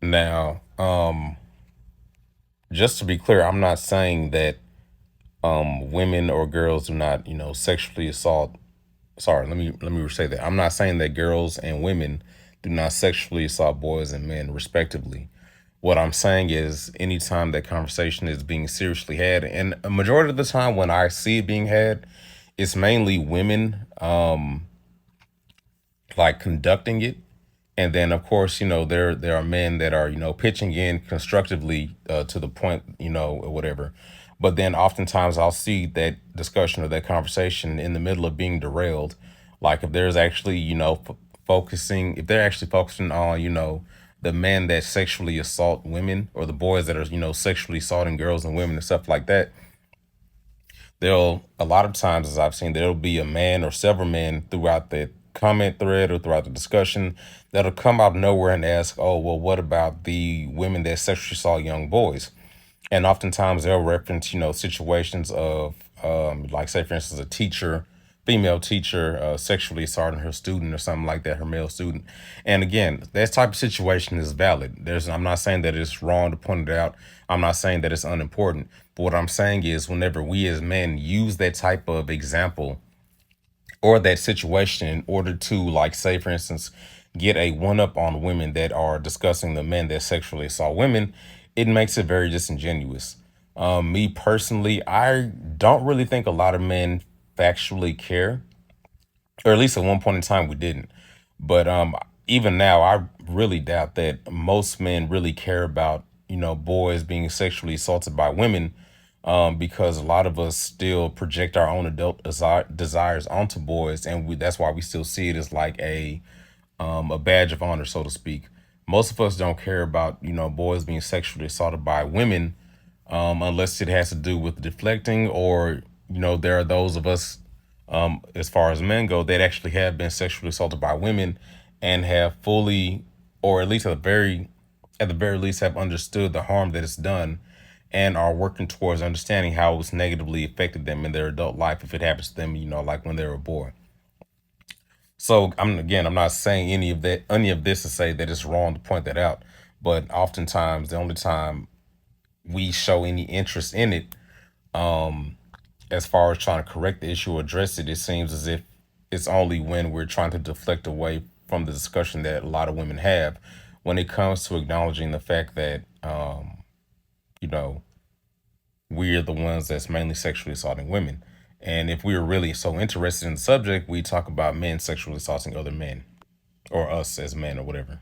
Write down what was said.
Now, just to be clear, I'm not saying that women or girls do not, sexually assault. Sorry, let me say that. I'm not saying that girls and women do not sexually assault boys and men respectively. What I'm saying is anytime that conversation is being seriously had, and a majority of the time when I see it being had, it's mainly women like conducting it. And then of course, there are men that are, pitching in constructively to the point, or whatever. But then oftentimes I'll see that discussion or that conversation in the middle of being derailed. Like if there's actually, focusing, if they're actually focusing on, the men that sexually assault women, or the boys that are, sexually assaulting girls and women and stuff like that, there'll a lot of times, as I've seen, there'll be a man or several men throughout the comment thread or throughout the discussion that'll come out of nowhere and ask, oh, well, what about the women that sexually assault young boys? And oftentimes they'll reference, situations of, like, say, for instance, a teacher, female teacher, sexually assaulting her student or something like that, her male student. And again, that type of situation is valid. I'm not saying that it's wrong to point it out. I'm not saying that it's unimportant. But what I'm saying is, whenever we as men use that type of example or that situation in order to, like, say, for instance, get a one up on women that are discussing the men that sexually assault women, it makes it very disingenuous. Me personally, I don't really think a lot of men factually care, or at least at one point in time we didn't. But even now, I really doubt that most men really care about, boys being sexually assaulted by women, because a lot of us still project our own adult desires onto boys, and that's why we still see it as like a badge of honor, so to speak. Most of us don't care about, boys being sexually assaulted by women, unless it has to do with deflecting, or, there are those of us, as far as men go, that actually have been sexually assaulted by women and have fully, or at least at the very least, have understood the harm that it's done and are working towards understanding how it's negatively affected them in their adult life if it happens to them, like when they were born. So I'm not saying any of this to say that it's wrong to point that out, but oftentimes the only time we show any interest in it, as far as trying to correct the issue or address it, it seems as if it's only when we're trying to deflect away from the discussion that a lot of women have when it comes to acknowledging the fact that, you know, we're the ones that's mainly sexually assaulting women. And if we were really so interested in the subject, we talk about men sexually assaulting other men, or us as men, or whatever.